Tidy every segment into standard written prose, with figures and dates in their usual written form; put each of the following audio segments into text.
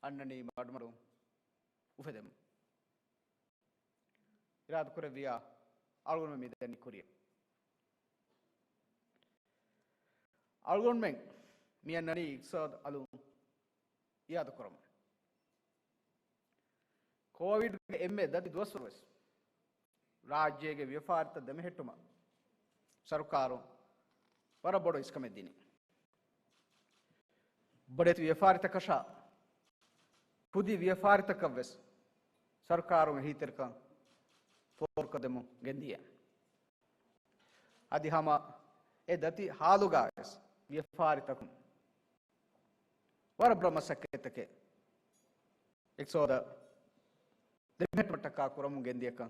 annani madmaru ufedem irad kore via algon me den kuriye algon men mi annani iksad alu iyad koram covid emme dati doswes rajyege vyafarta demehettuma sarkaru warabodo iskameddini ಬಡೇತು ವ್ಯಾಪಾರಿತ ಕಷ ಪುದಿ ವ್ಯಾಪಾರಿತ ಕವ್ವೆಸ್ ಸರ್ಕಾರು ಹೀತಿರ್ಕ ಫೋರ್ಕದೆಮು ಗೆಂದಿಯ ಅದಿ ಹಮ A ದತಿ ಹಾಲುಗಾಯಸ್ ವ್ಯಾಪಾರಿತಕು ವರ ಬ್ರಹ್ಮ ಸಕ್ಕೆತಕ್ಕೆ ಎಕ್ಸೋದ ದೆಮೆಟ್ ಮಟ್ಟಕ ಕುರಮು ಗೆಂದಿಯಕ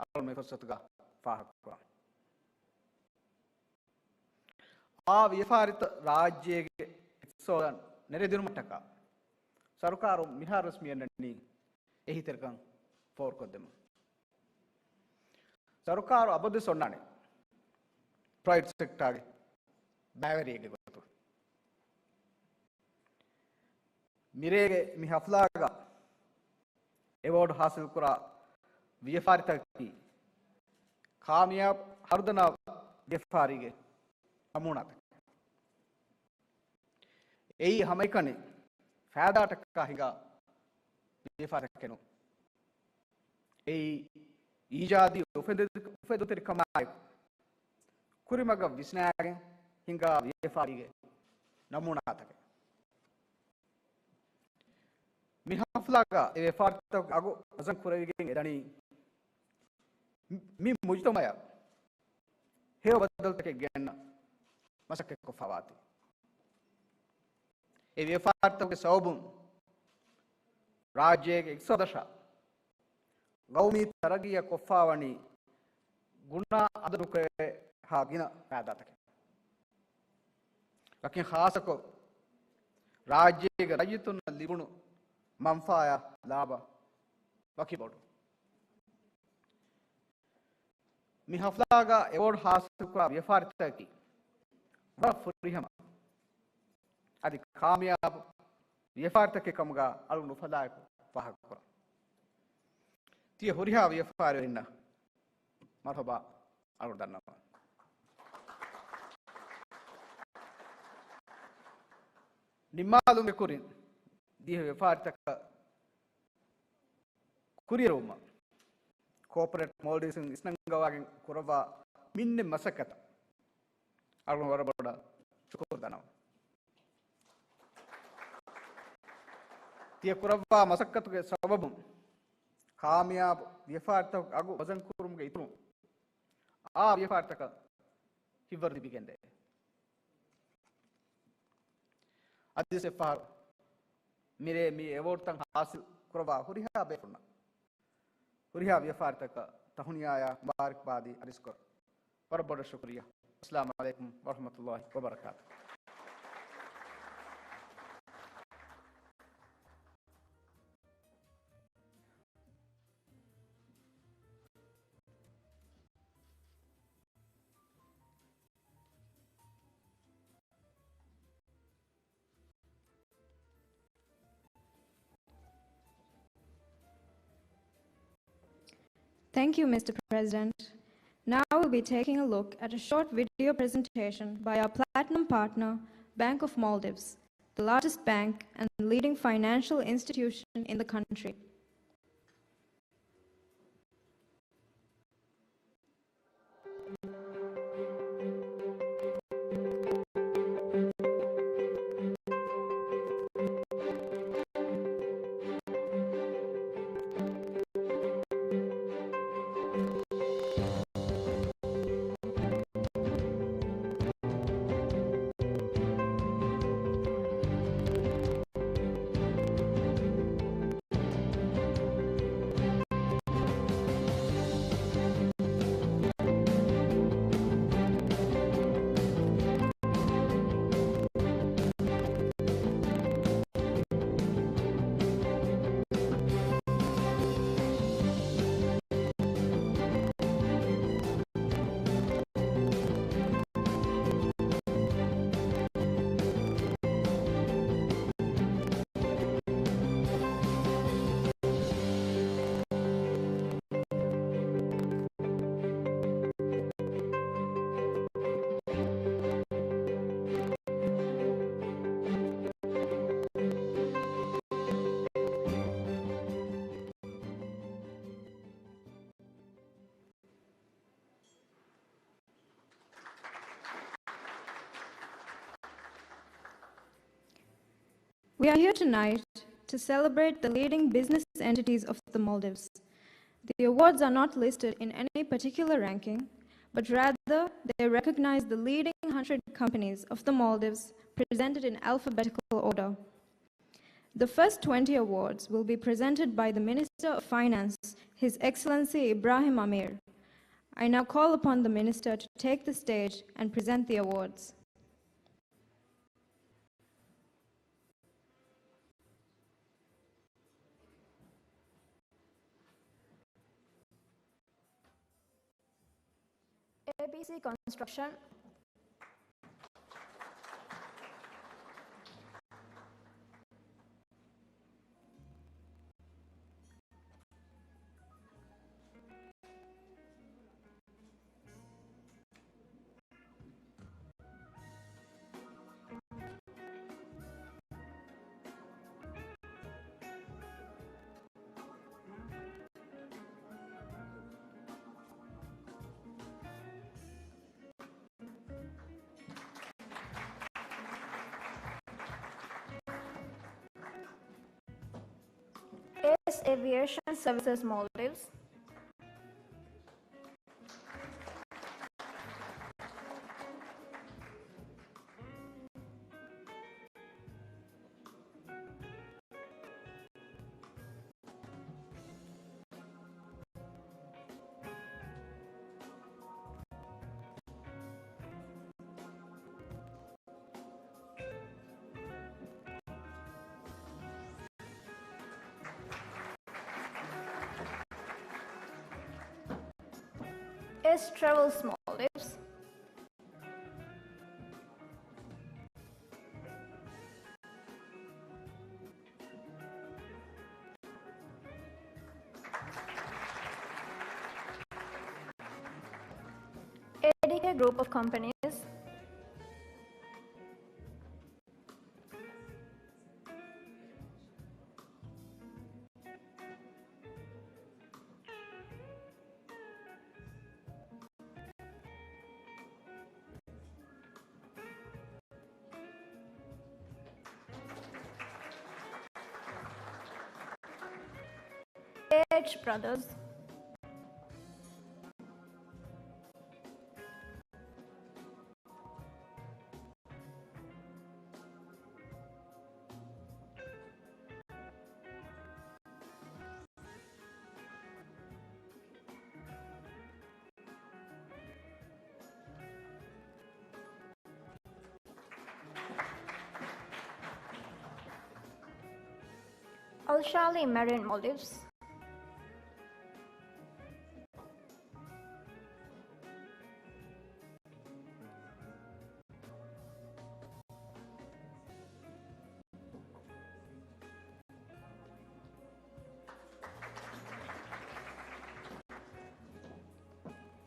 ಅಲ್ ಮೆ ಫಸತಗ ಫಾಹಕ ಆ ವ್ಯಾಪಾರಿತ ರಾಜ್ಯಗೆ sodan nere dinu mataka sarkaru miharus miyanni ehi terkan for koddemu sarkaru abadu sonnane private sector ge bavarige gotu mirege mi haflaga award hasil kura vyafarita ki kamyab hardana vyafarige amunata ei hamaikane faadaata ka hinga vyafarakenu ei ijadi ufedu kamai kurimaga visnaage hinga vyafarige namunatake mihaflaga e vyafarta ago azan kurevigen edani mi mujtamaya heo badaltake genna masakke ko fawati e vyafartake sabun rajyege iksadasha gaumi taragiya koffawani guna aduke hagina padatake lakin khasako rajyege rajitun libunu manfaya laba wakibodu mi haflaga award hasil kura vyafartaki wa furihama adi kamyab vyafartake kamga alunu fadaak pahakura tiya horiha vyafar inna marhaba alunu danna nimmalum kurin dihe vyafartaka kuriyeruma corporate moldings isnangawagen kurava minne masakata alunu warabada chukur danawa tiya kurava masakkatuge sababum kamyab vyafarta agu wazan kurumge itru aa vyafartaka hivardi bigende adise far mire mi award tan hasil kurava huriha befunna huriha vyafartaka tahuniyaya mubarakbadi adiskor parboda shukriya assalamu alaikum warahmatullahi wabarakatuh. Thank you, Mr. President. Now we'll be taking a look at a short video presentation by our platinum partner, Bank of Maldives, the largest bank and leading financial institution in the country. We are here tonight to celebrate the leading business entities of the Maldives. The awards are not listed in any particular ranking, but rather they recognize the leading 100 companies of the Maldives presented in alphabetical order. The first 20 awards will be presented by the Minister of Finance, His Excellency Ibrahim Amir. I now call upon the Minister to take the stage and present the awards. ABC Construction, ACE Aviation Services Maldives, ACE Travels Maldives, ADK Group of Companies, AH Brothers, Al Shali Marine Maldives,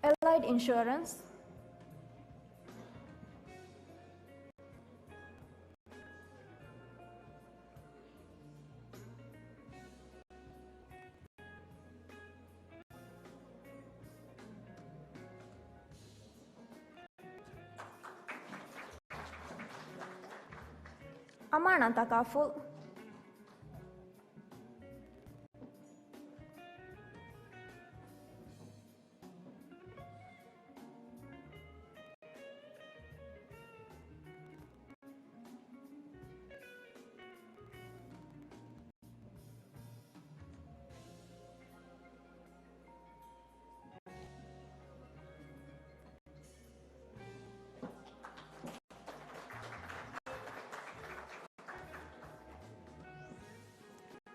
Allied Insurance, Amana Takaful,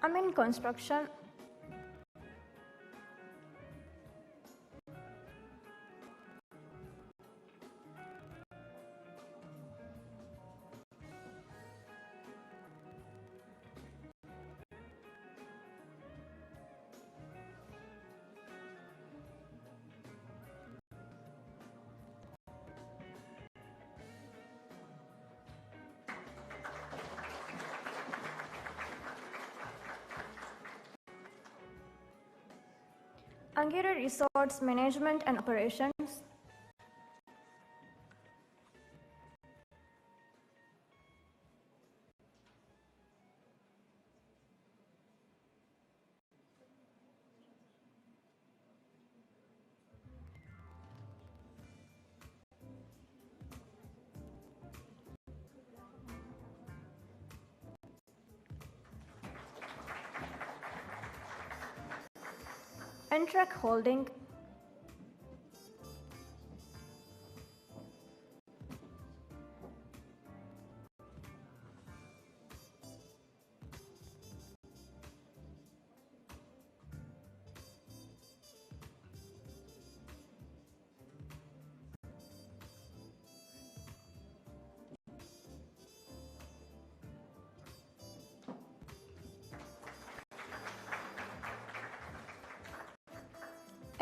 Amin Construction, Angiri Resorts Management and Operations, Entrac Holding,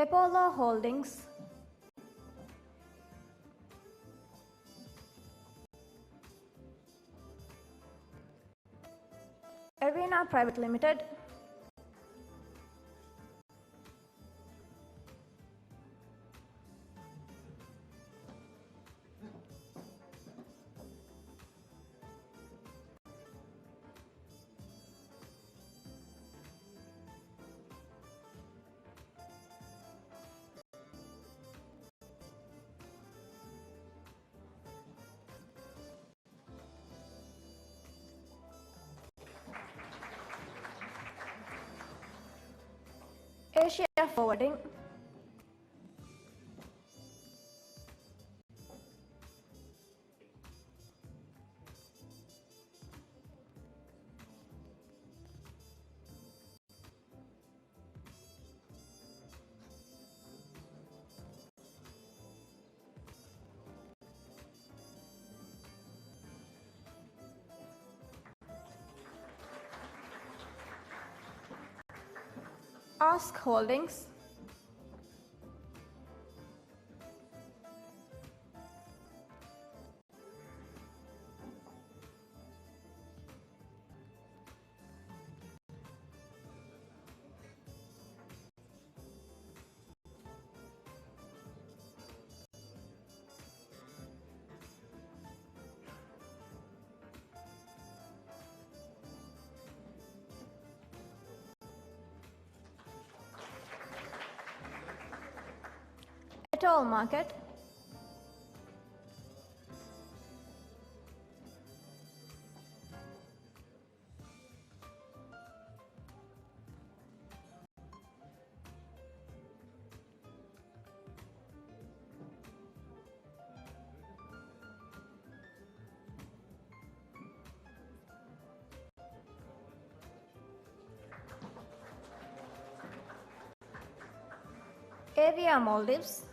Apollo Holdings, Arena Private Limited, Asia Forwarding, Ask Holdings, Atoll Market, Avia Maldives,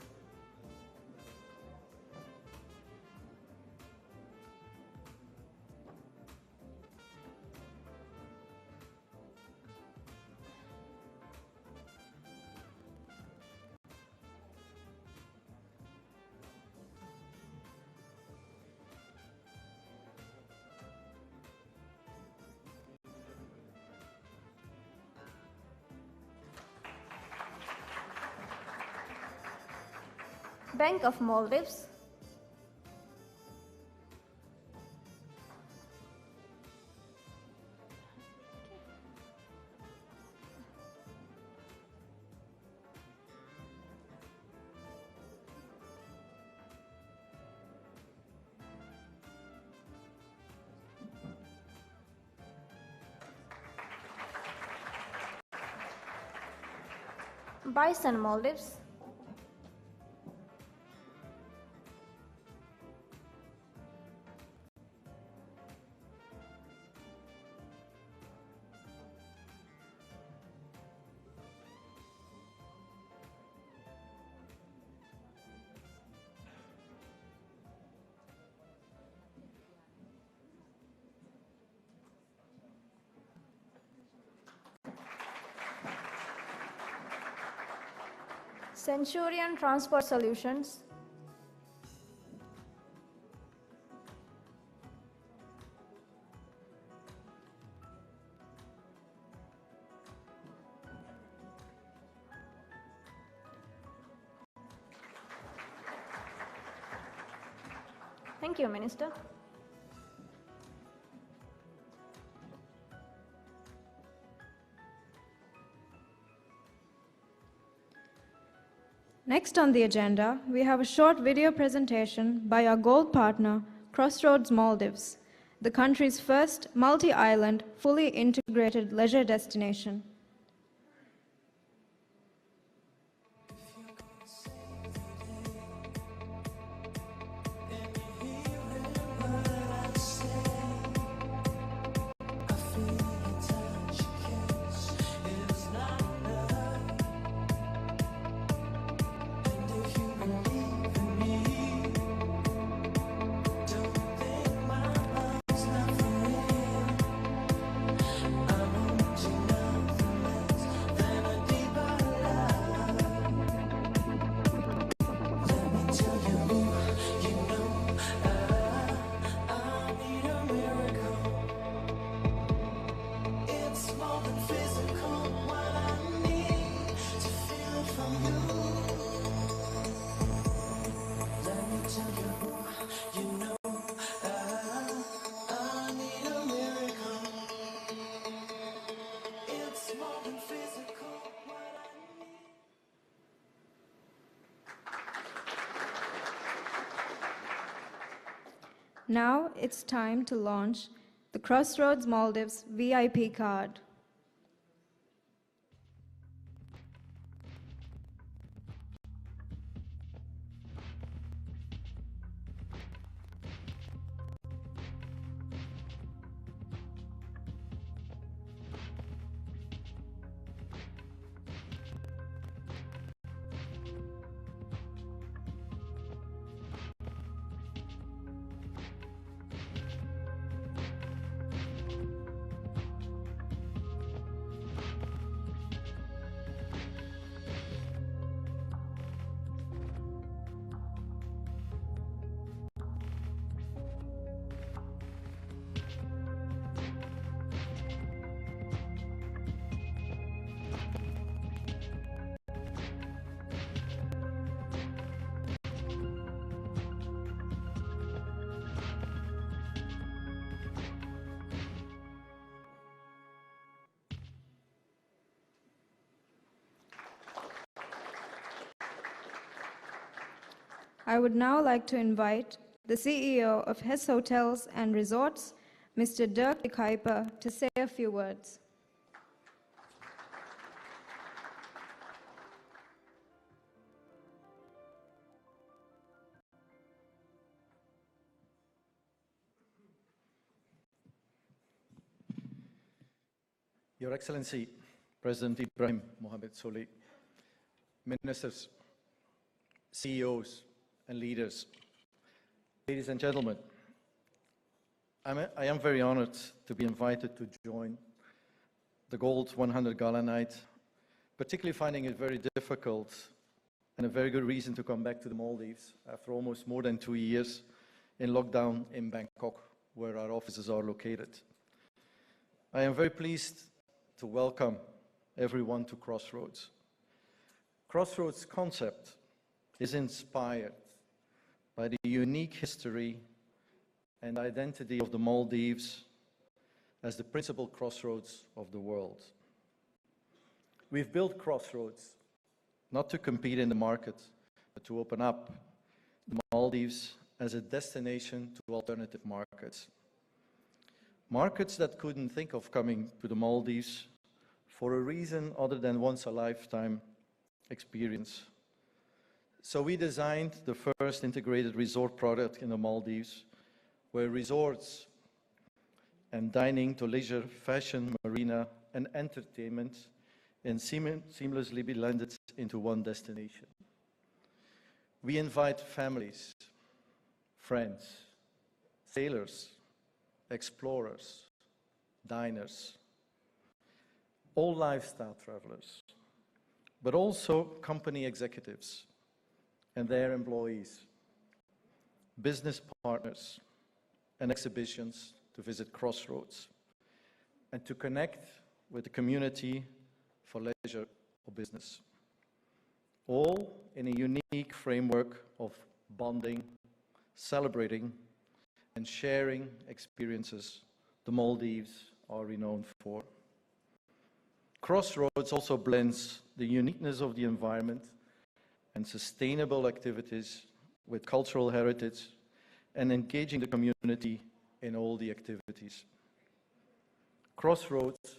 Bank of Maldives, Bison Maldives, Centurion Transport Solutions, Thank you, Minister. Next on the agenda, we have a short video presentation by our gold partner, Crossroads Maldives, the country's first multi-island, fully integrated leisure destination. Now it's time to launch the Crossroads Maldives VIP card. I would now like to invite the CEO of Hess Hotels and Resorts, Mr. Dirk de Kuyper, to say a few words. Your Excellency, President Ibrahim Mohamed Solih, Ministers, CEOs, and leaders, ladies and gentlemen, I am very honored to be invited to join the Gold 100 Gala night, particularly finding it very difficult and a very good reason to come back to the Maldives after almost more than 2 years in lockdown in Bangkok, where our offices are located. I am very pleased to welcome everyone to Crossroads. Crossroads concept is inspired by the unique history and identity of the Maldives as the principal crossroads of the world. We've built Crossroads not to compete in the market, but to open up the Maldives as a destination to alternative markets. Markets that couldn't think of coming to the Maldives for a reason other than once-a-lifetime experience. So we designed the first integrated resort product in the Maldives, where resorts and dining to leisure, fashion, marina, and entertainment and seamlessly be blended into one destination. We invite families, friends, sailors, explorers, diners, all lifestyle travelers, but also company executives and their employees, business partners, and exhibitions to visit Crossroads and to connect with the community for leisure or business. All in a unique framework of bonding, celebrating, and sharing experiences the Maldives are renowned for. Crossroads also blends the uniqueness of the environment and sustainable activities with cultural heritage and engaging the community in all the activities. Crossroads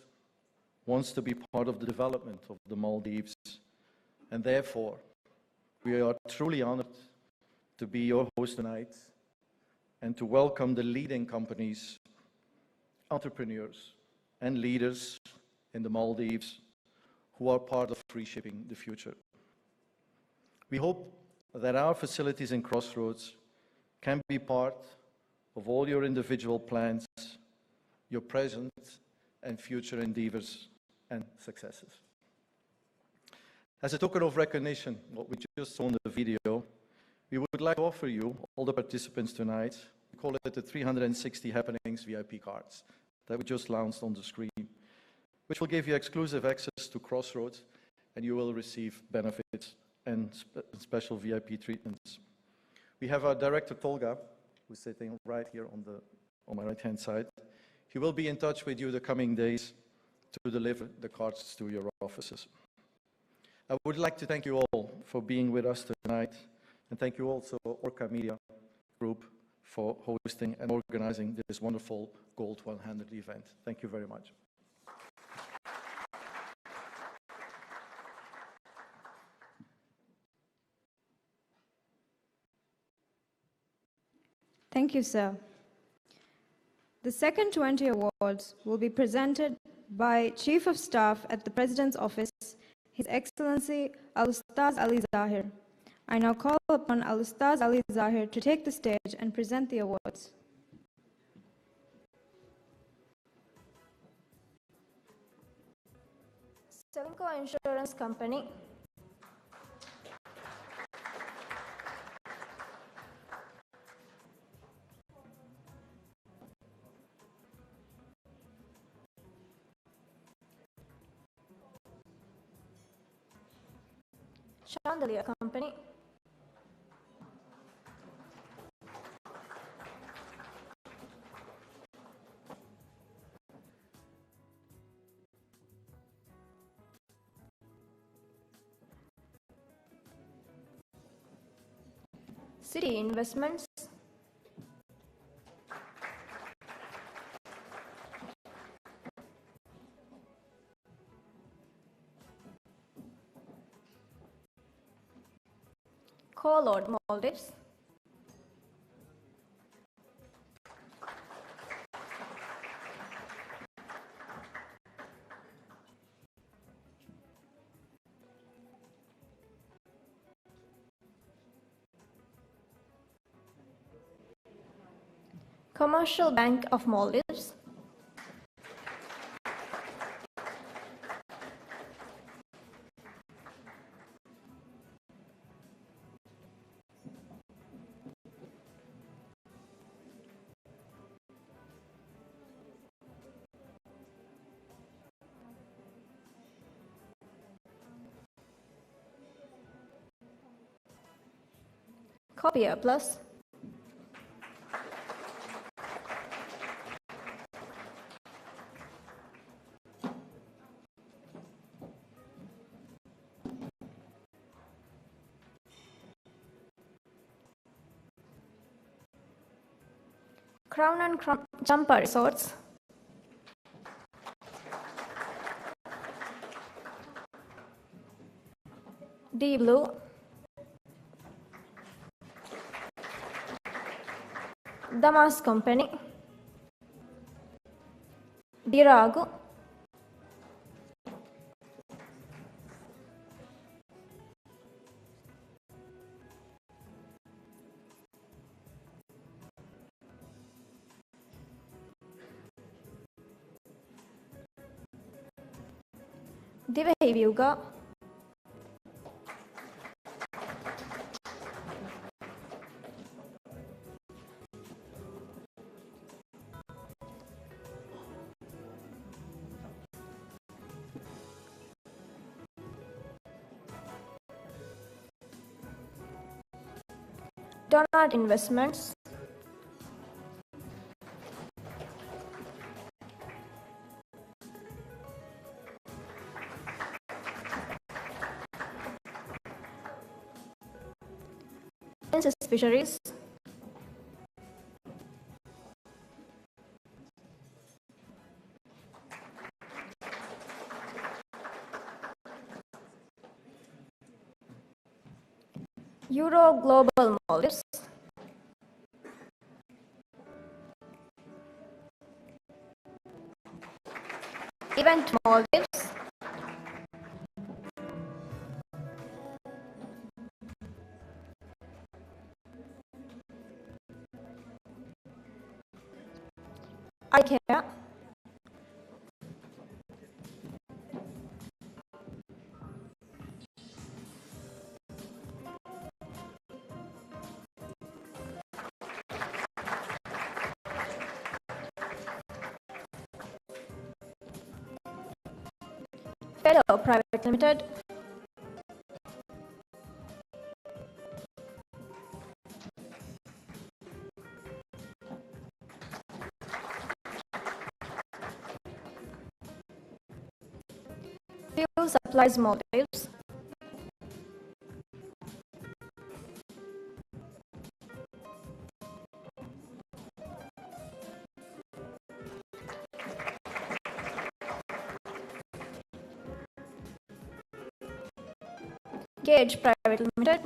wants to be part of the development of the Maldives, and therefore we are truly honored to be your host tonight and to welcome the leading companies, entrepreneurs, and leaders in the Maldives who are part of reshaping the future. We hope that our facilities in Crossroads can be part of all your individual plans, your present and future endeavors and successes. As a token of recognition, what we just saw in the video, we would like to offer you, all the participants tonight, we call it the 360 Happenings VIP cards that we just launched on the screen, which will give you exclusive access to Crossroads, and you will receive benefits and special VIP treatments. We have our director, Tolga, who's sitting right here on my right-hand side. He will be in touch with you the coming days to deliver the cards to your offices. I would like to thank you all for being with us tonight, and thank you also, Orca Media Group, for hosting and organizing this wonderful Gold 100 event. Thank you very much. Thank you, sir. The second 20 awards will be presented by Chief of Staff at the President's Office, His Excellency Al-Ustaz Ali Zahir. I now call upon Al-Ustaz Ali Zahir to take the stage and present the awards. Selinco Insurance Company. Chandelier Company. City Investments. Co-Lord Maldives. Commercial Bank of Maldives. Copier Plus. Crown and Jumper Resorts. D Blue. Damas Company. Diragu. Divehi Viuga. Donut Investments. Princess Fisheries. Euro Global Maldives. Event Maldives. IKEA. Fellow Private Limited. Fuel Supplies Maldives. Gage Private Limited,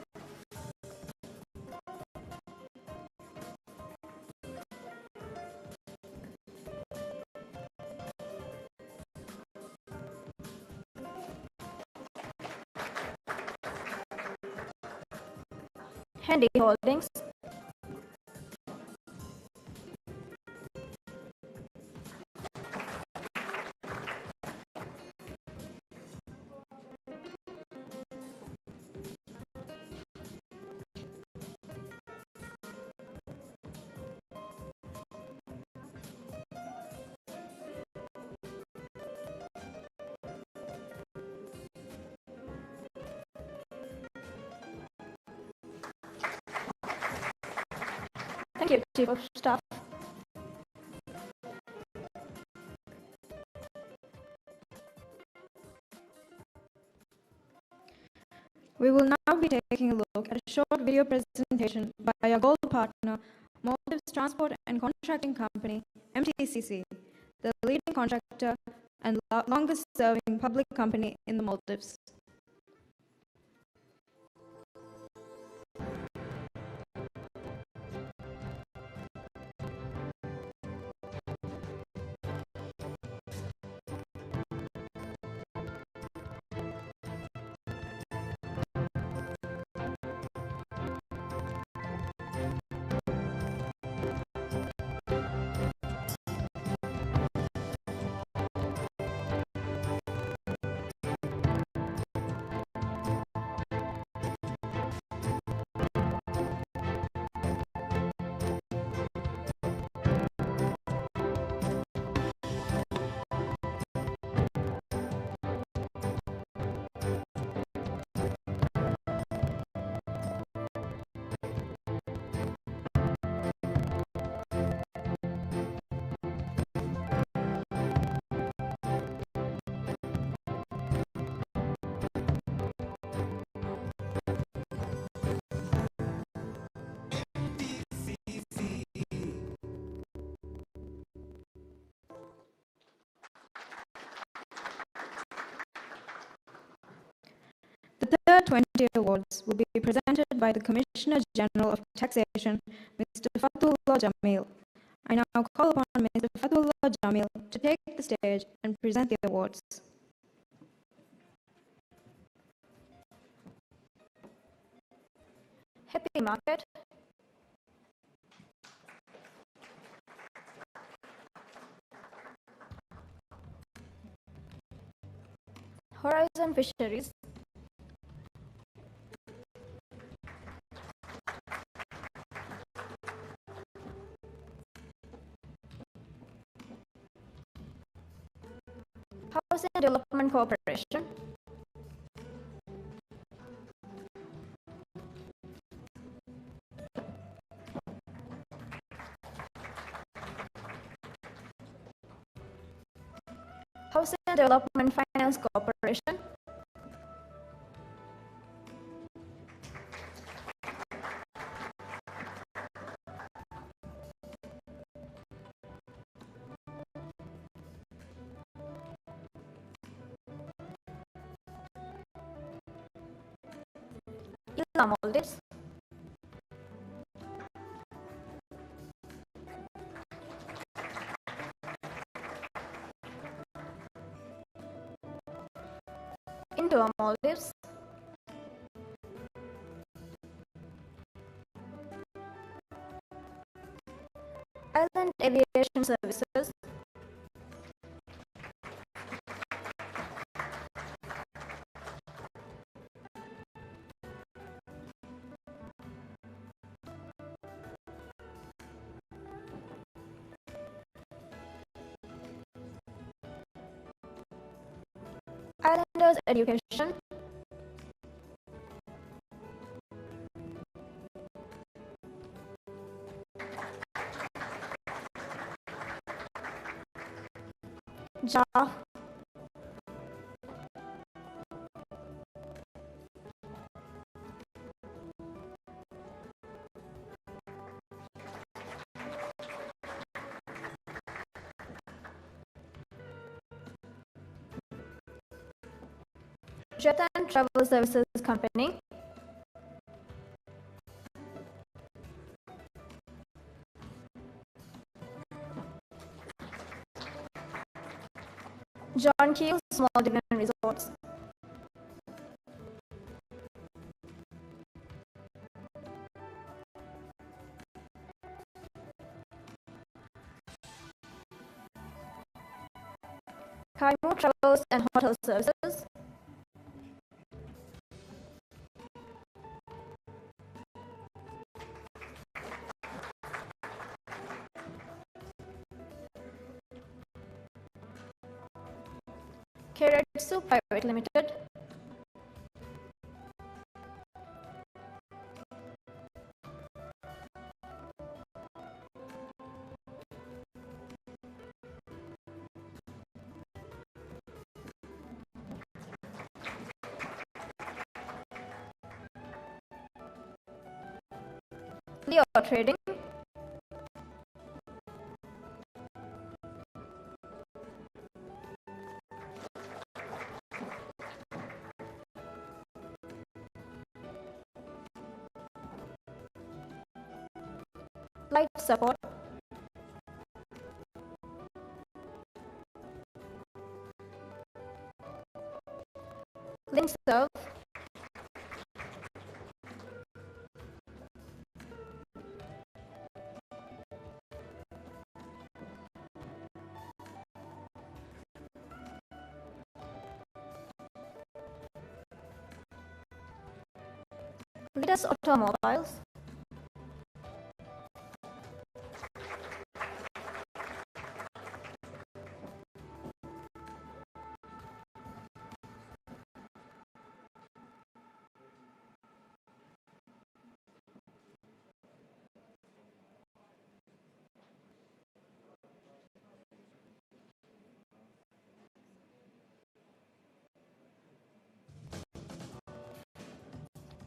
Handy Holdings, Thank you, Chief of Staff. We will now be taking a look at a short video presentation by our gold partner, Maldives Transport and Contracting Company, MTCC, the leading contractor and longest-serving public company in the Maldives. The third 20 awards will be presented by the Commissioner General of Taxation, Mr. Fatullah Jamil. I now call upon Mr. Fatullah Jamil to take the stage and present the awards. Happy Market, Horizon Fisheries, Housing Development Corporation, Housing Development Finance Corporation, Gala Maldives, Into Maldives, Island Aviation Services, Islanders Education, Gala, Chetan Travel Services Company, John Keel Small Dividend Resorts, Kaimu Travels and Hotel Services, Keiretsu Private Limited, Leo Trading, Life Support, Linserve, Vidas Automobiles,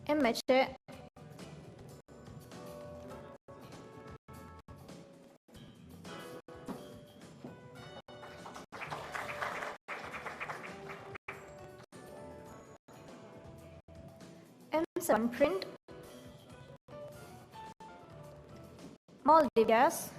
MHA, M7 Print, Maldivias,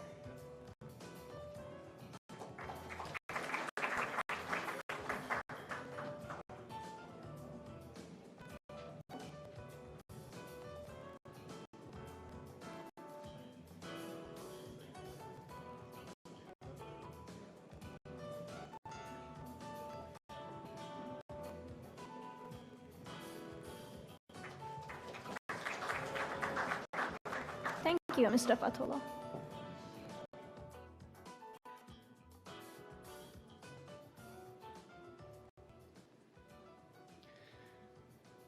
Thank you, Mr. Fatullah.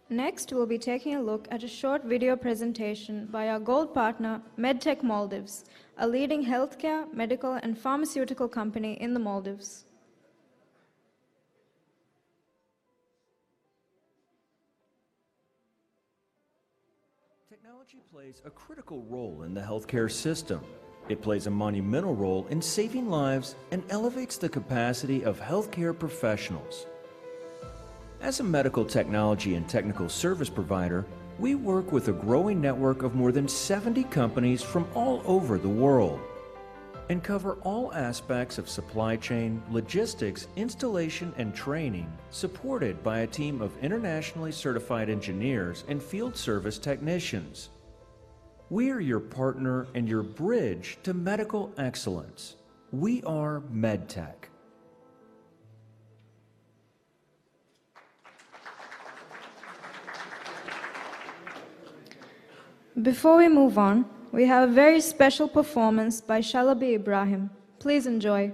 Next, we'll be taking a look at a short video presentation by our gold partner, MedTech Maldives, a leading healthcare, medical, and pharmaceutical company in the Maldives. Technology plays a critical role in the healthcare system. It plays a monumental role in saving lives and elevates the capacity of healthcare professionals. As a medical technology and technical service provider, we work with a growing network of more than 70 companies from all over the world and cover all aspects of supply chain, logistics, installation, and training, supported by a team of internationally certified engineers and field service technicians. We are your partner and your bridge to medical excellence. We are MedTech. Before we move on, we have a very special performance by Shalabi Ibrahim. Please enjoy.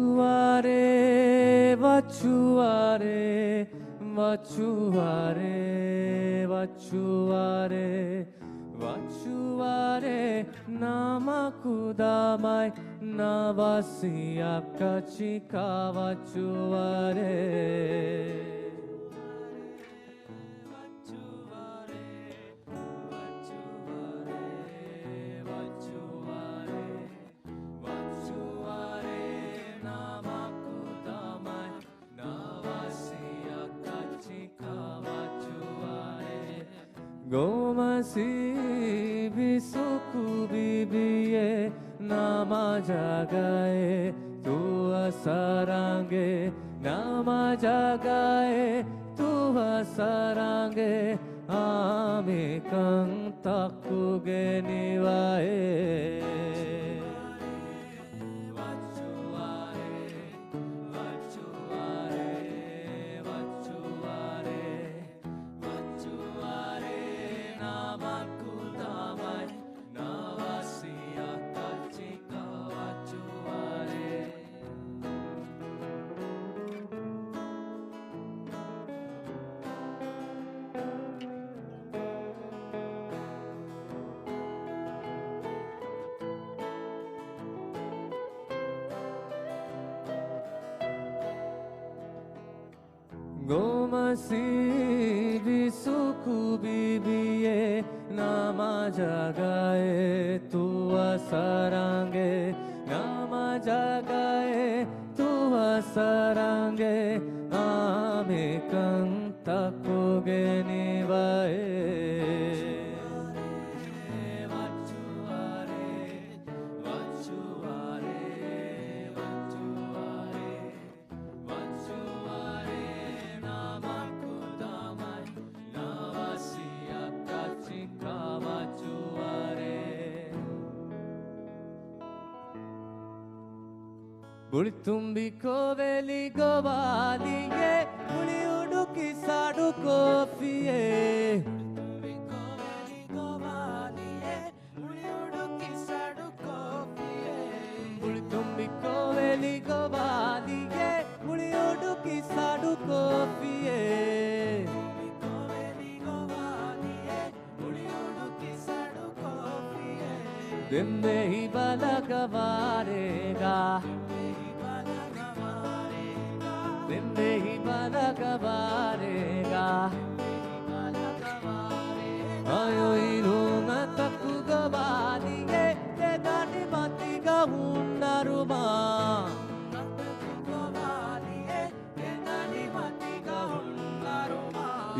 Vachuare, vachuare, vachuare, vachuare, vachuare, namakudamai, navasiya kachika vachuare. Gomasi bisuku bibiye nama jagaye tua sarange nama jagaye tua sarange ame kantaku geniwae. Gomasi bisuku bibiye nama jagaye tua sarange nama jagaye tua sarange ame kantaku geniwae. Bulitumbi koveli govaliye, buli uduki sadu kofiye. Bulitumbi koveli govaliye, buli uduki sadu kofiye. Bulitumbi koveli govaliye, buli uduki sadu kofiye. Bulitumbi koveli govaliye, buli uduki sadu kofiye. Dinde hi bala gavarega. Dinde hi bala gavarega. Ayo irunga taku gavaliye, te dani mati gavunaruma.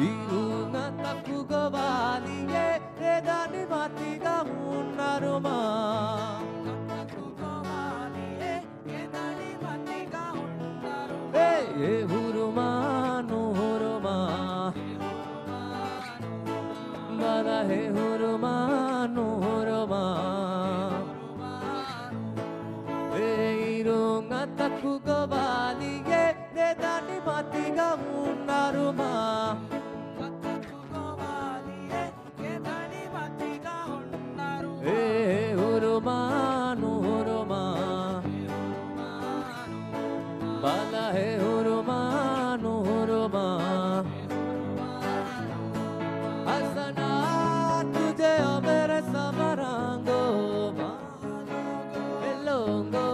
Irunga taku gavaliye, te dani mati gavunaruma. Hey, huruma, no huruma, bala hey huruma, no huruma. Hey, irunga taku gavaliye, de dani mati gavunaruma. Hey, huruma, no huruma, bala hey huruma, no huruma. Hasana tujhe o mere samarango, elongo,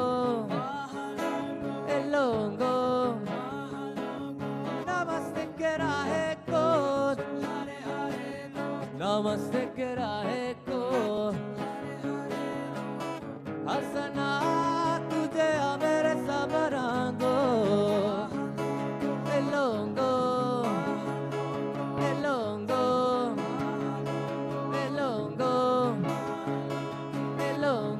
elongo. Namaste kerahe ko, namaste kerahe ko. Hasana tujhe o mere samarango, elongo, elongo, elongo, elongo.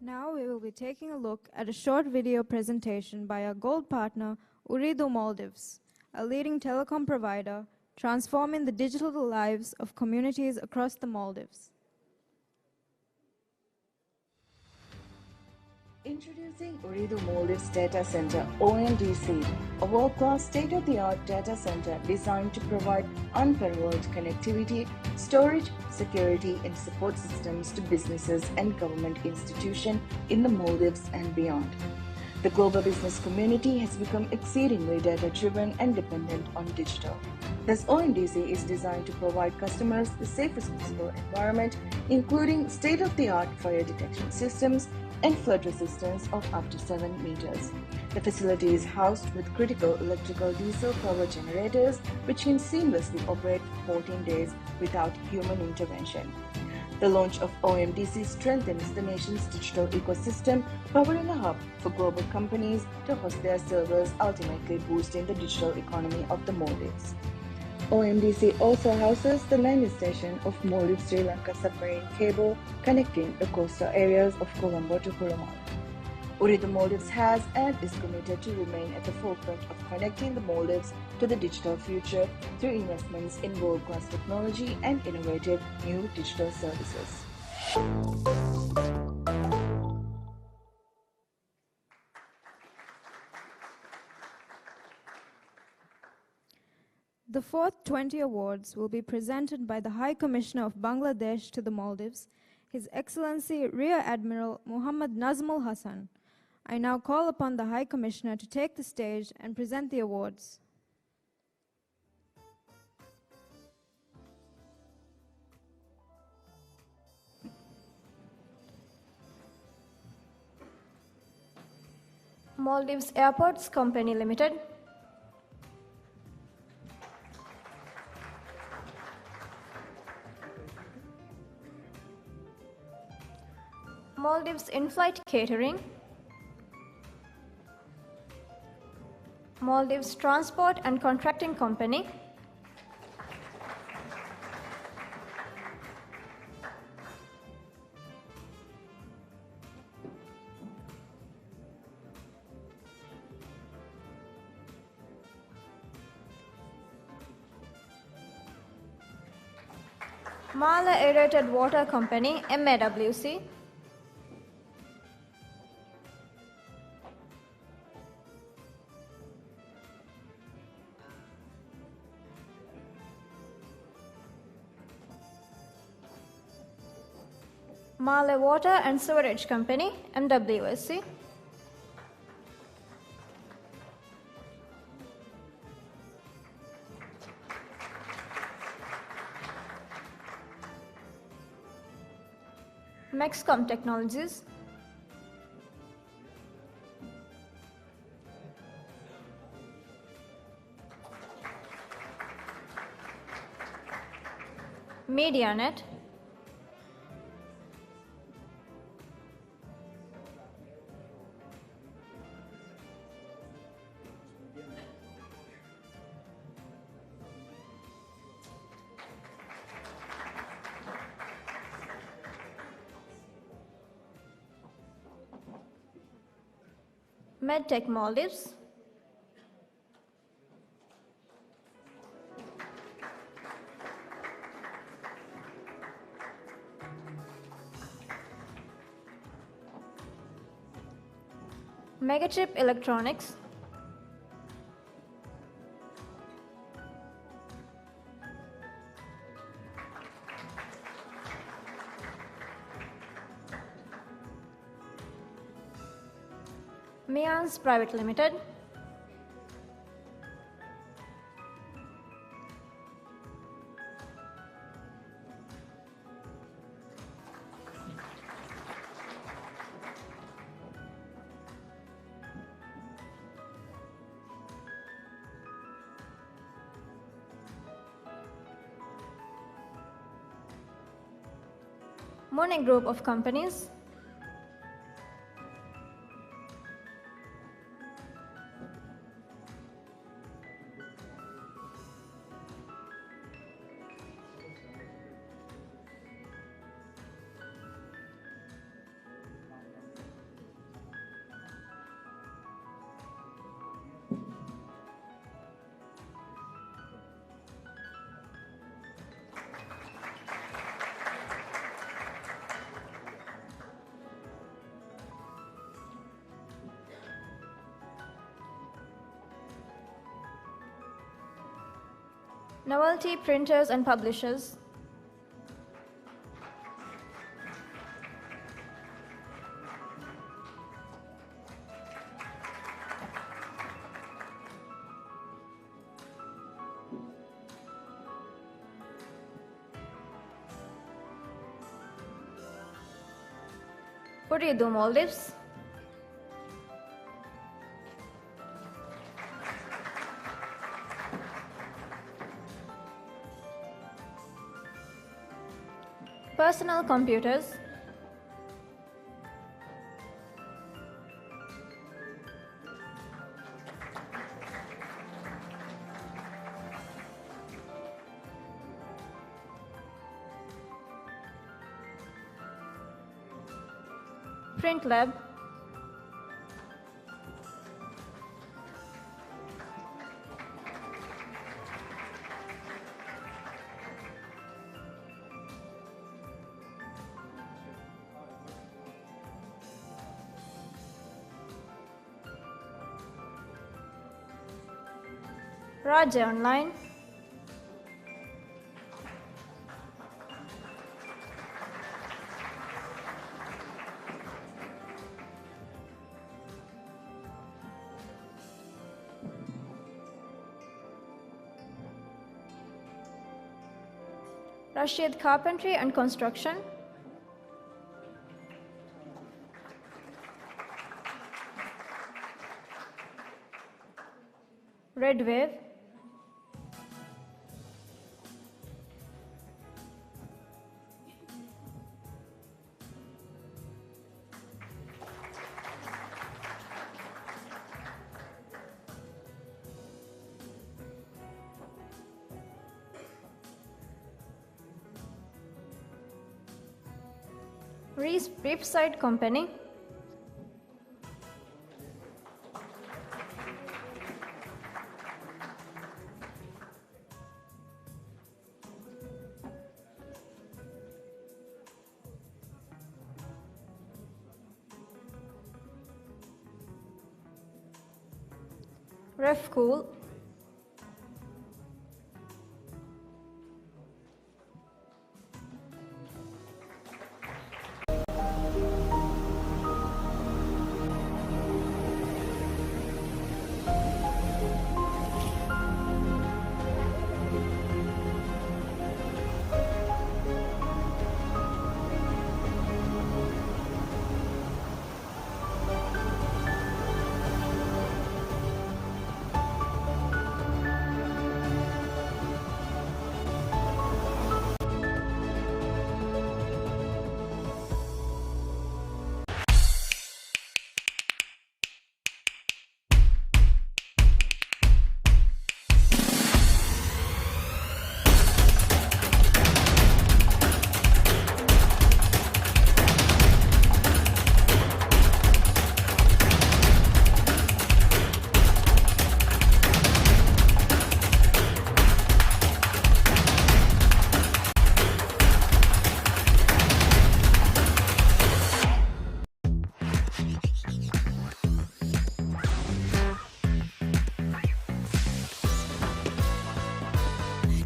Now we will be taking a look at a short video presentation by our gold partner, Uridu Maldives, a leading telecom provider transforming the digital lives of communities across the Maldives. Introducing Uridu Maldives Data Center OMDC, a world-class state-of-the-art data center designed to provide unparalleled connectivity, storage, security, and support systems to businesses and government institutions in the Maldives and beyond. The global business community has become exceedingly data-driven and dependent on digital. Thus, OMDC is designed to provide customers the safest possible environment, including state-of-the-art fire detection systems and flood resistance of up to 7 meters. The facility is housed with critical electrical diesel power generators which can seamlessly operate for 14 days without human intervention. The launch of OMDC strengthens the nation's digital ecosystem, powering a hub for global companies to host their servers, ultimately boosting the digital economy of the Maldives. OMDC also houses the landing station of Maldives-Sri Lanka submarine cable connecting the coastal areas of Colombo to Coromandel. Uridu Maldives has and is committed to remain at the forefront of connecting the Maldives to the digital future through investments in world-class technology and innovative new digital services. The fourth 20 awards will be presented by the High Commissioner of Bangladesh to the Maldives, His Excellency Rear Admiral Muhammad Nazmul Hassan. I now call upon the High Commissioner to take the stage and present the awards. Maldives Airports Company Limited, Maldives In-Flight Catering, Maldives Transport and Contracting Company, Mala Aerated Water Company, MAWC, Male Water and Sewerage Company, MWSC, Mexcom Technologies, MediaNet, MedTech Maldives, Megachip Electronics, Mians Private Limited, Monet Group of Companies, Novelty printers and publishers. What do you do, Maldives? Personal computers. Print lab. Raja Online. Rashid Carpentry and Construction. Red Wave. Reefside Company. Ref Cool.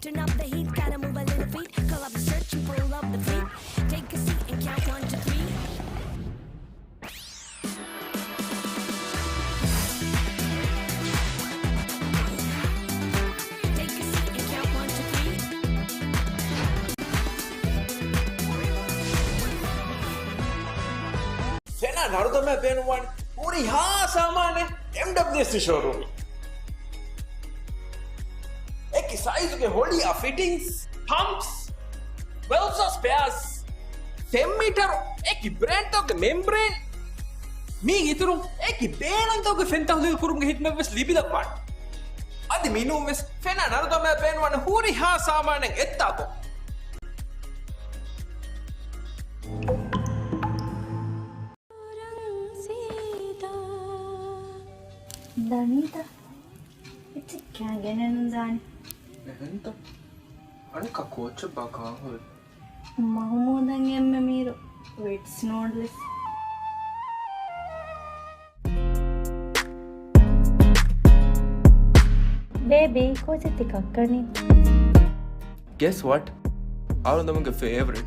Turn up the heat, gotta move a little feet. Call up the search and pull up the feet. Take a seat and count 1, 2, 3. Take a seat and count 1, 2, 3. Sena narudama penuwan puri ha samane MWC showroom. Eki size ke holiya fittings, pumps, valves or spares, 10 meter eki brand to ke membrane. Me ituru eki benan to ke fenta hulu kurunge hitme ves libidapan. Adi minu ves fena narudama penuwan huri ha samane ettako. Danita, it's a kangen and Zan. Ehento. Anika coach baka hol. Mahmoodang Emamiro. It's not less. Baby, coach at the cockney. Guess what? Arundam's favorite.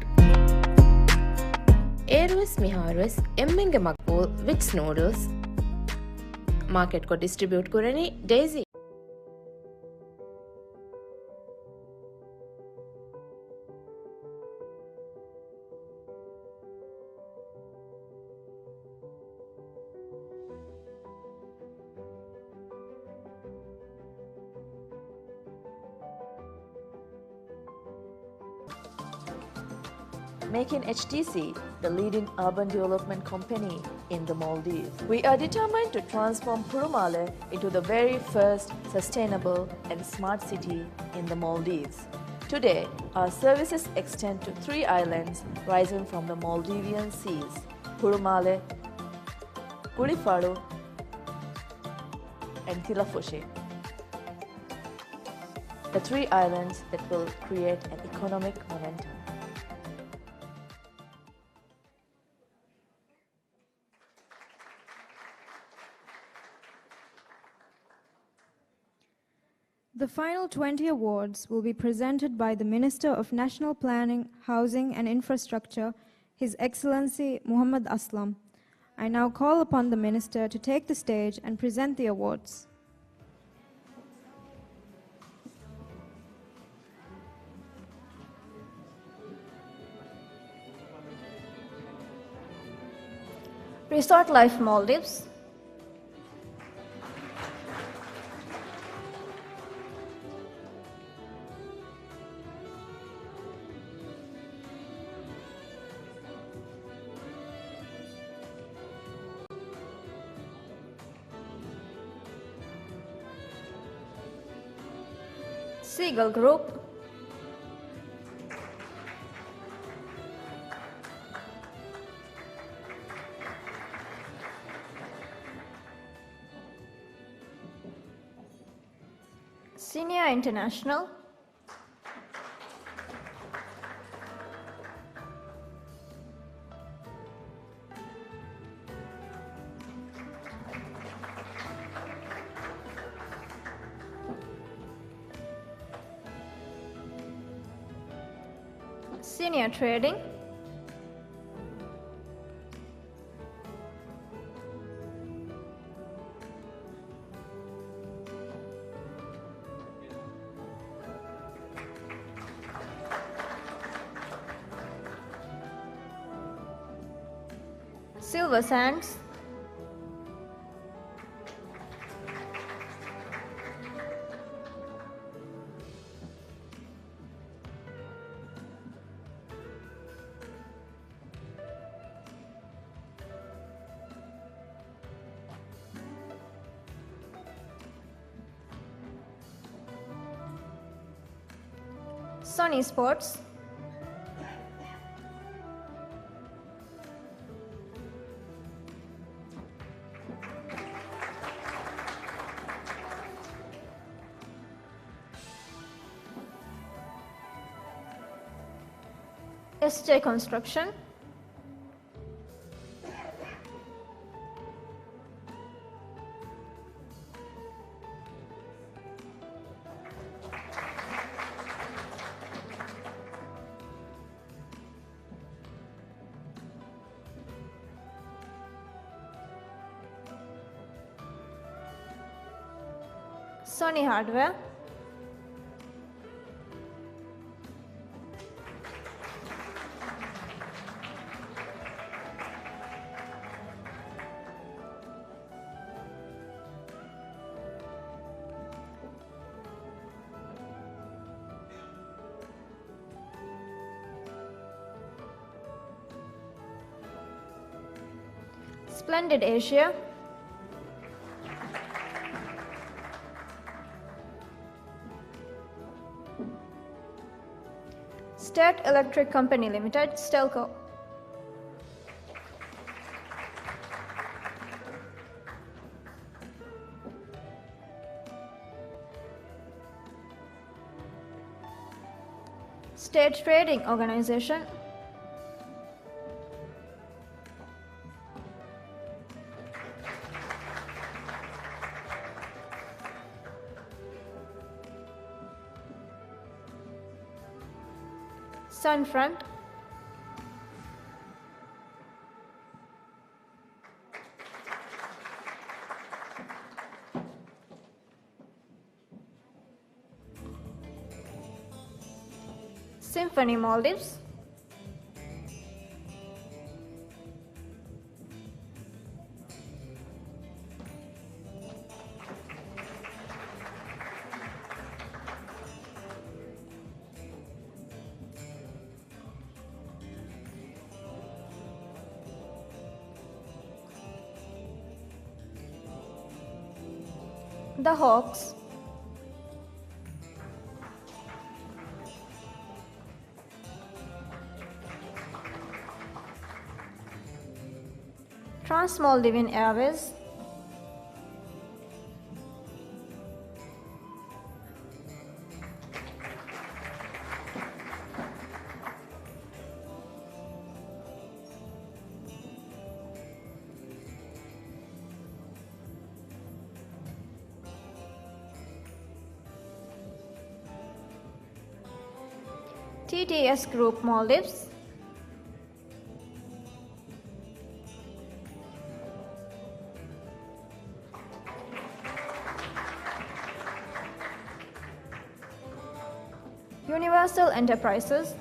Airways Miharways Emmenge Makul Wix noodles market ko distribute kurani Daisy. Making HTC the leading urban development company in the Maldives. We are determined to transform Purumale into the very first sustainable and smart city in the Maldives. Today, our services extend to 3 islands rising from the Maldivian seas: Purumale, Gulifadu, and Tilafushi. The 3 islands that will create an economic momentum. The final 20 awards will be presented by the Minister of National Planning, Housing and Infrastructure, His Excellency Muhammad Aslam. I now call upon the Minister to take the stage and present the awards. Resort Life Maldives. Seagull Group. Senior International. Senior Trading. Silver Sands. Sony Sports. SJ Construction. Sony Hardware. Splendid Asia. State Electric Company Limited, Stelco. State Trading Organization. Sun front. Symphony Maldives. The Hawks. Trans-Maldivian Airways. TTS Group Maldives. Universal Enterprises.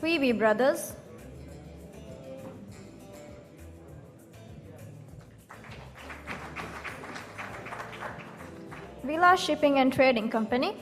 Weeby Brothers. Villa Shipping and Trading Company.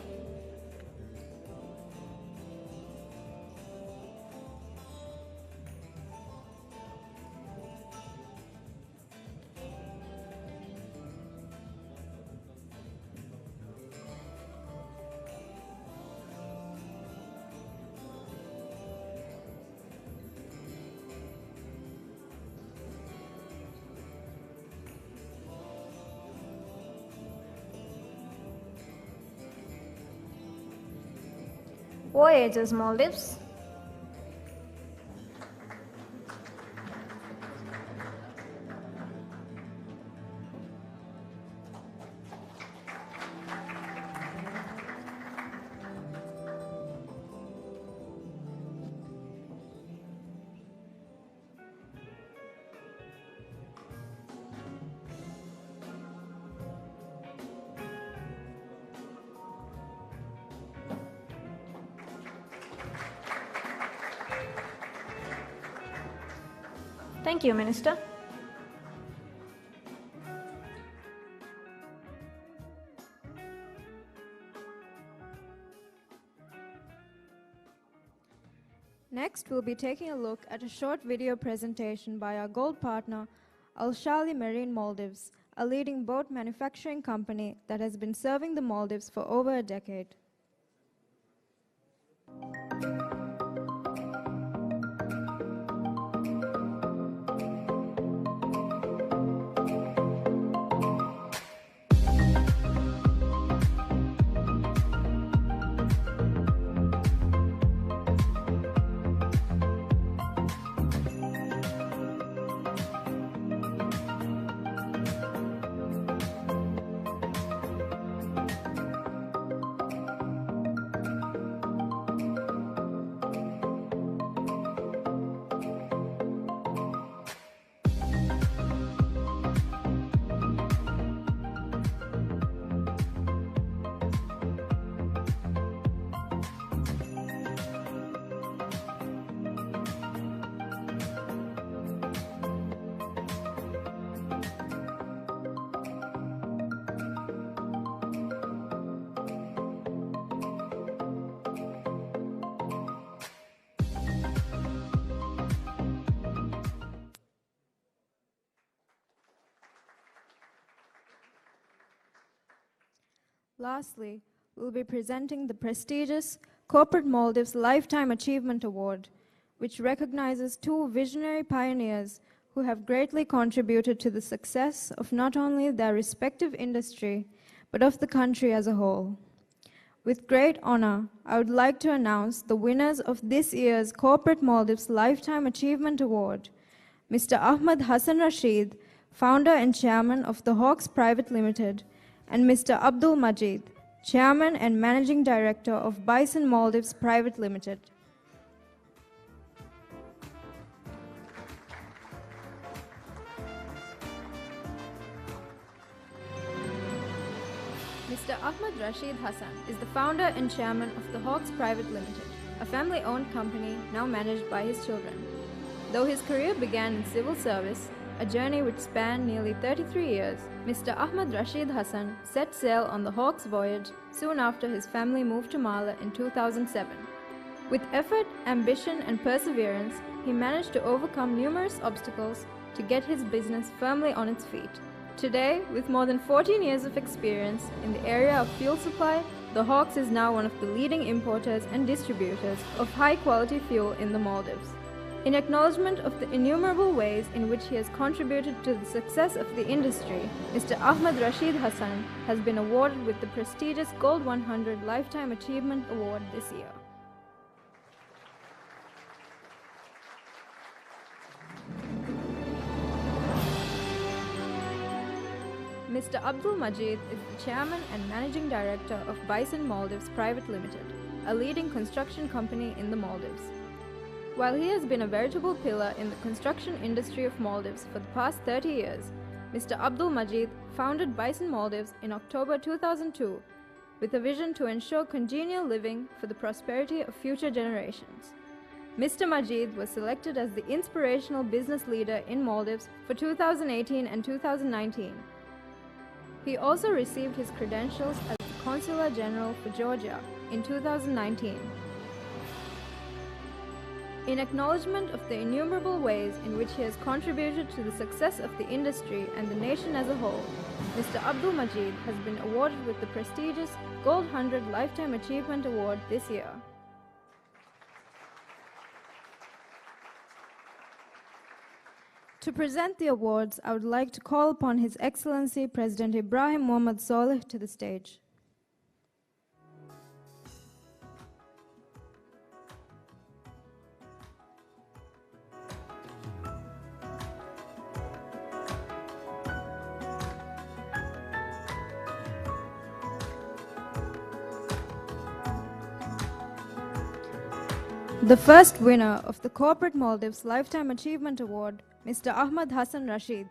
Voyages Maldives. Thank you, Minister. Next, we'll be taking a look at a short video presentation by our gold partner, Al Shali Marine Maldives, a leading boat manufacturing company that has been serving the Maldives for over a decade. Lastly, we'll be presenting the prestigious Corporate Maldives Lifetime Achievement Award, which recognizes two visionary pioneers who have greatly contributed to the success of not only their respective industry, but of the country as a whole. With great honor, I would like to announce the winners of this year's Corporate Maldives Lifetime Achievement Award, Mr. Ahmad Hassan Rashid, founder and chairman of the Hawks Private Limited, and Mr. Abdul Majid, chairman and managing director of Bison Maldives Private Limited. Mr. Ahmad Rashid Hassan is the founder and chairman of the Hawks Private Limited, a family-owned company now managed by his children. Though his career began in civil service, a journey which spanned nearly 33 years, Mr. Ahmad Rashid Hassan set sail on the Hawks voyage soon after his family moved to Mala in 2007. With effort, ambition, and perseverance, he managed to overcome numerous obstacles to get his business firmly on its feet. Today, with more than 14 years of experience in the area of fuel supply, the Hawks is now one of the leading importers and distributors of high-quality fuel in the Maldives. In acknowledgement of the innumerable ways in which he has contributed to the success of the industry, Mr. Ahmad Rashid Hassan has been awarded with the prestigious Gold 100 Lifetime Achievement Award this year. Mr. Abdul Majid is the chairman and managing director of Bison Maldives Private Limited, a leading construction company in the Maldives. While he has been a veritable pillar in the construction industry of Maldives for the past 30 years, Mr. Abdul Majid founded Bison Maldives in October 2002 with a vision to ensure congenial living for the prosperity of future generations. Mr. Majid was selected as the inspirational business leader in Maldives for 2018 and 2019. He also received his credentials as the Consular General for Georgia in 2019. In acknowledgement of the innumerable ways in which he has contributed to the success of the industry and the nation as a whole, Mr. Abdul Majid has been awarded with the prestigious Gold 100 Lifetime Achievement Award this year. To present the awards, I would like to call upon His Excellency President Ibrahim Muhammad Solih to the stage. The first winner of the Corporate Maldives Lifetime Achievement Award, Mr. Ahmad Hassan Rashid.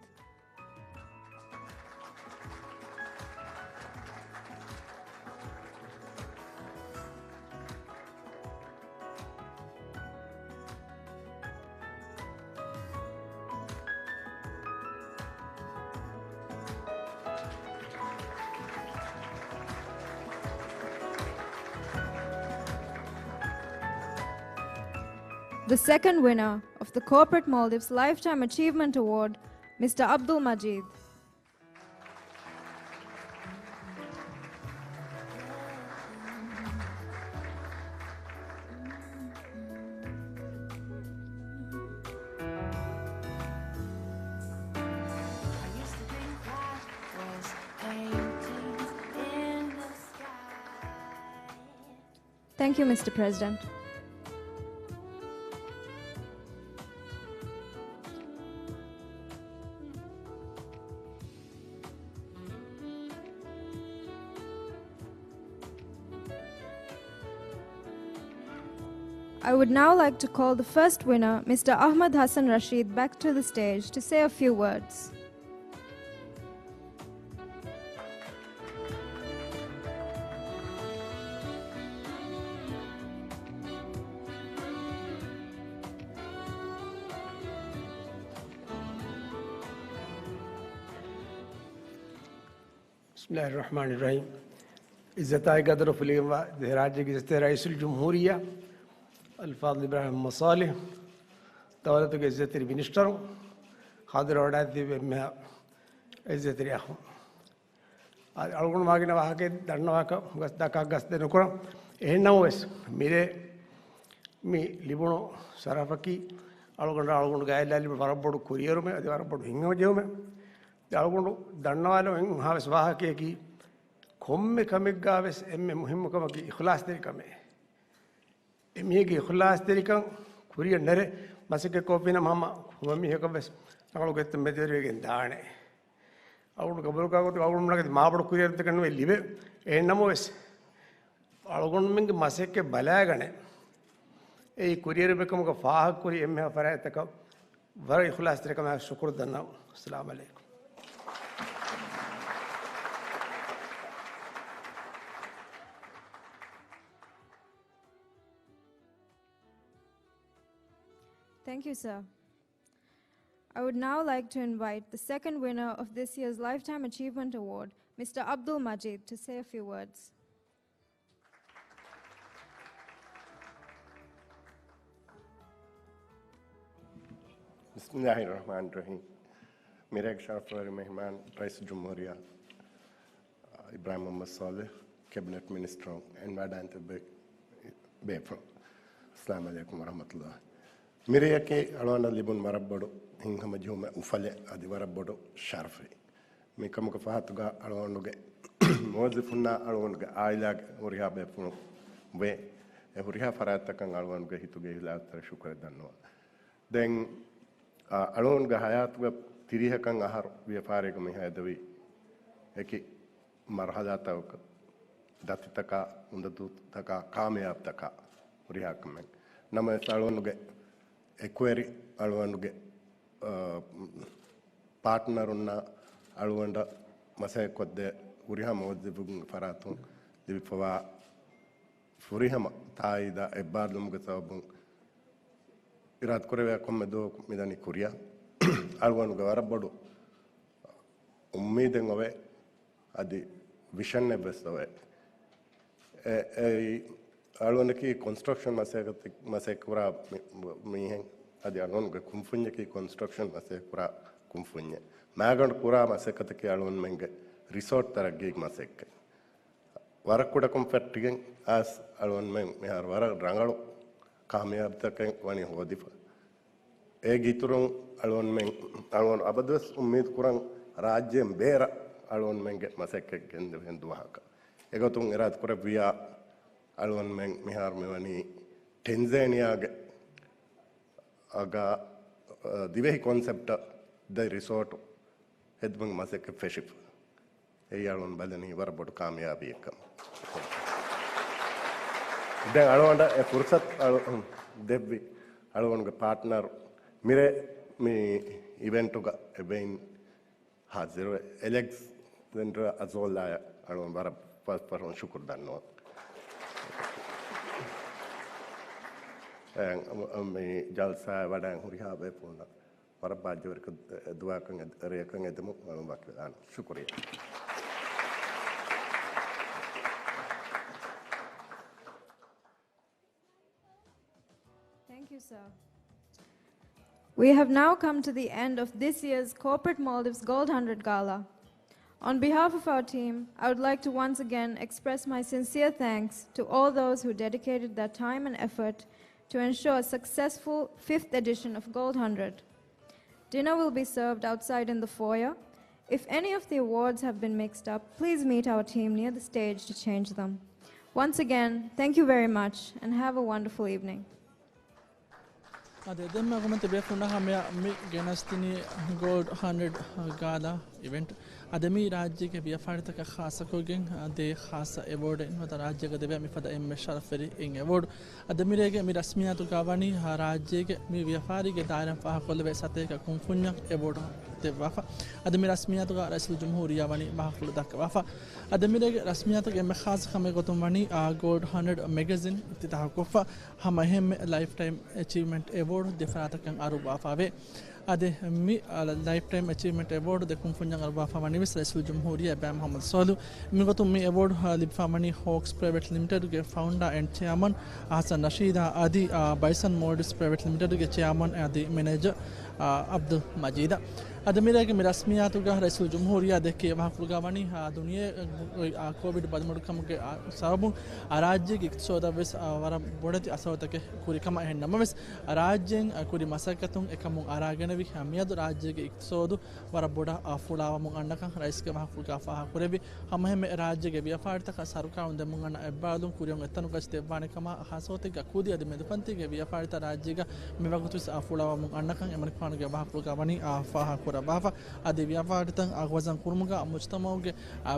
The second winner of the Corporate Maldives Lifetime Achievement Award, Mr. Abdul Majid. Thank you, Mr. President. I would now like to call the first winner, Mr. Ahmad Hassan Rashid, back to the stage to say a few words. Bismillahirrahmanirrahim. Izzat-i Qadr Fuliwa, Dehraji Gizte Raisul Jumhuriya, Al-Fadl Ibrahim Masalih, Dawlatuk Izzatiri Minister, Hadir Odadi Vimya Izzatiri Ahum. Algun Magina Wahake, Darnawaka, Gastaka Gaste Nukura, Enawes, Mire, Mi, Libuno, Sarafaki, Algun Gaila, Varabodu Kurierume, the Varabodu Hingo. Algun Darnawalo in Havis Wahake, Komme Kamigavis, M. Muhimukamaki, Hulastirikame. Emigi Hulastirikam, Kuria Nere, Masika Kopina Mama, mami heka bes nakalu gette medere gen daane awun kabul ka gotu awun nagati maabadu kuriyante kanwe libe ennamo wes algon minge masekke balagane ei kuriyere bekam ka faah kuri emme faraytaka var ikhlas tere kama shukr danna assalamu alaikum. Thank you, sir. I would now like to invite the second winner of this year's Lifetime Achievement Award, Mr. Abdul Majid, to say a few words. Bismillahirrahmanirrahim. मेरे एक शरफ वाले मेहमान रईस जमहूरिया Ibrahim Mohamed Solih cabinet minister environment बेफो अस्सलाम वालेकुम वरहमतुल्लाह मेरे यके अड़वाना लिबुन मरबड़ो हिंग हम जो में उफले आदि मरबड़ो शरफे मैं कम का फातुगा अड़वानो के मौजूफुन्ना अड़वानो के आइलाग उरिया बेफो वे उरिया फरात तक अड़वानो के हितुगे हिलात तर शुक्र धन्यवाद दें अड़वानो के हयात वे तिरिह कंग आहार व्यापारे को मिहाय दवी एकी मरहला तक दाति तका उन्दतु तका कामयाब तका उरिया कमें नमे अड़वानो के एक्वेरी अळवंडुगे पार्टनर उन्ना अळवंड मसे कोद्दे उरिहम ओद्दिबुग फरातु दिबिफवा फुरिहम ताइदा एबार्लुमगे सबुग इरात कोरेवे कोम्मे दो मिदानी कुरिया अळवंडुगे वरबडु उम्मीदें अवे अदि विशन ने बेस्तवे अळवंड की कंस्ट्रक्शन मसे कुरा मिहें अदि अळवंड के कुंफुन्य की कंस्ट्रक्शन मसे कुरा कुंफुन्य मैगंड कुरा मसे कत के अळवंड मेंगे रिसोर्ट तरह गिग मसे के वरक कुड़ा कंफर्टिंग आस अळवंड में मेहर वरक रंगलो कामयाब तक वनी होदिफ ए गीतुरों अळवंड में अळवंड अबदस उम्मीद कुरंग राज्य बेर अळवंड मेंगे मसे के गेंद हिंदुहा का एगो तुम इराद करे विया अळवन में मिहार में वनी टेंजानिया आगा दिवे ही कॉन्सेप्ट द रिसोर्ट हेदबंग मसे के फेशिप ये अळवन बदनी वर बड़ कामयाबी एक दे अळवन ए फुर्सत देवी अळवन के पार्टनर मेरे मी इवेंट का एबेन हाजिर एलेक्जेंडर अजोला अळवन वर पर शुक्र धन्यवाद मैं जलसा वडांग हुरिया बेपोना पर बाजवर के दुआ कंगे रे कंगे दमु बाकी दान शुक्रिया. Thank you, sir. We have now come to the end of this year's Corporate Maldives Gold 100 Gala. On behalf of our team, I would like to once again express my sincere thanks to all those who dedicated their time and effort to ensure a successful 5th edition of Gold 100. Dinner will be served outside in the foyer. If any of the awards have been mixed up, please meet our team near the stage to change them. Once again, thank you very much and have a wonderful evening. Además, como te veo, una jamea mi genastini Gold 100 Gala event. आदमी राज्य के व्यापार तक खासा कोगें आदे खासा award in मतलब राज्य के देवे मिफदा एम शरफरी इन अवार्ड आदमी रेगे मी रस्मिया तो कावानी राज्य के मी व्यापारी के दायरे फाह कोल वे सते का कुंफुन्या अवार्ड ते वाफा आदमी रस्मिया तो का रईस जमहूरिया वानी महफूल तक वाफा आदमी रेगे रस्मिया तो एम खास हमें को तुम वानी गोल्ड 100 मैगजीन इत्तिहा कोफा हम हम लाइफ टाइम अचीवमेंट अवार्ड दिफरा तक आरु वाफा वे आदे मी लाइफटाइम अचीवमेंट अवार्ड दे कुंफुन्या अरबाफा मनी विस रईस जमहूरिया इब्राहिम मोहम्मद सालू मी को तुम मी अवार्ड लिबफा मनी हॉक्स प्राइवेट लिमिटेड के फाउंडर एंड चेयरमैन हसन रशीदा आदि बाइसन मोल्ड्स प्राइवेट लिमिटेड के चेयरमैन आदि मैनेजर अब्दुल मजीदा adamira ke mirasmiyatu ga raisul jumhuriya dekke mahfulga wani duniye covid 13 kam ke sababun rajye ke iktisoda ves wara bodati asawta ke kuri kama henna mames rajyen kuri masakatun ekamun aragenavi hamiyadu rajye ke iktisodu wara boda fulawa mun annakan rais ke mahfulga fa kurebi hamahme rajye ke biafarta ka saruka unde mun anna ebadun kuriyon etanu kaste bane kama hasote ga kudi ade medupanti ke biafarta rajye ga mewagutus fulawa mun annakan eman panu ke mahfulga wani fa bafa ade biafartan agwazan kurmuga mujtamauge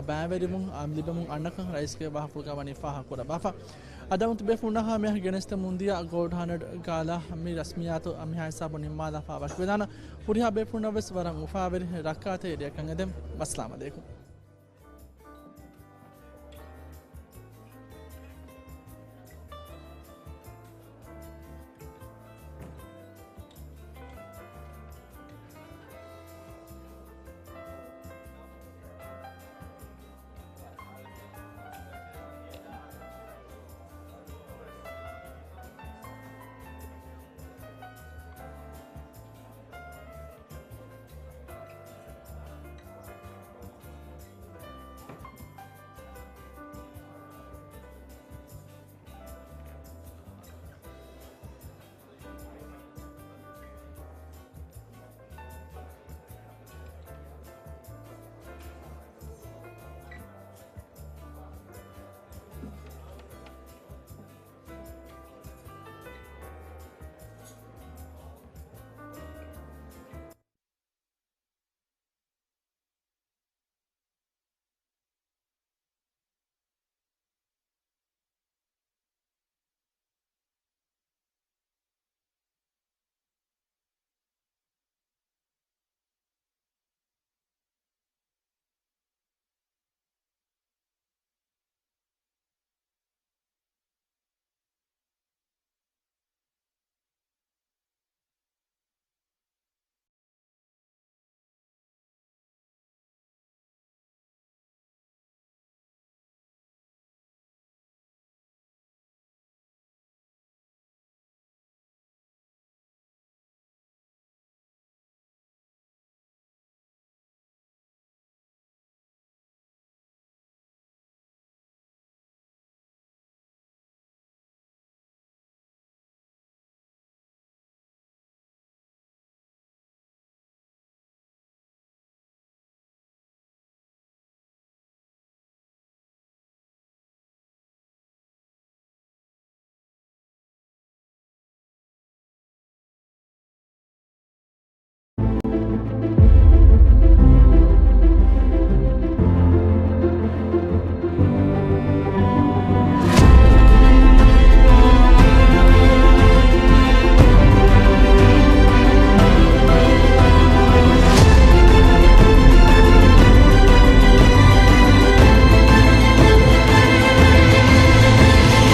baaverimun amlibemun annakan rais ke bahfulga wani fa bafa adaunt befuna ha me geneste mundia gold 100 gala mi rasmiyatu ami ha sabun mala fa bakvedana puriha befuna ves waran ufaveri rakate de kan edem assalamu alaikum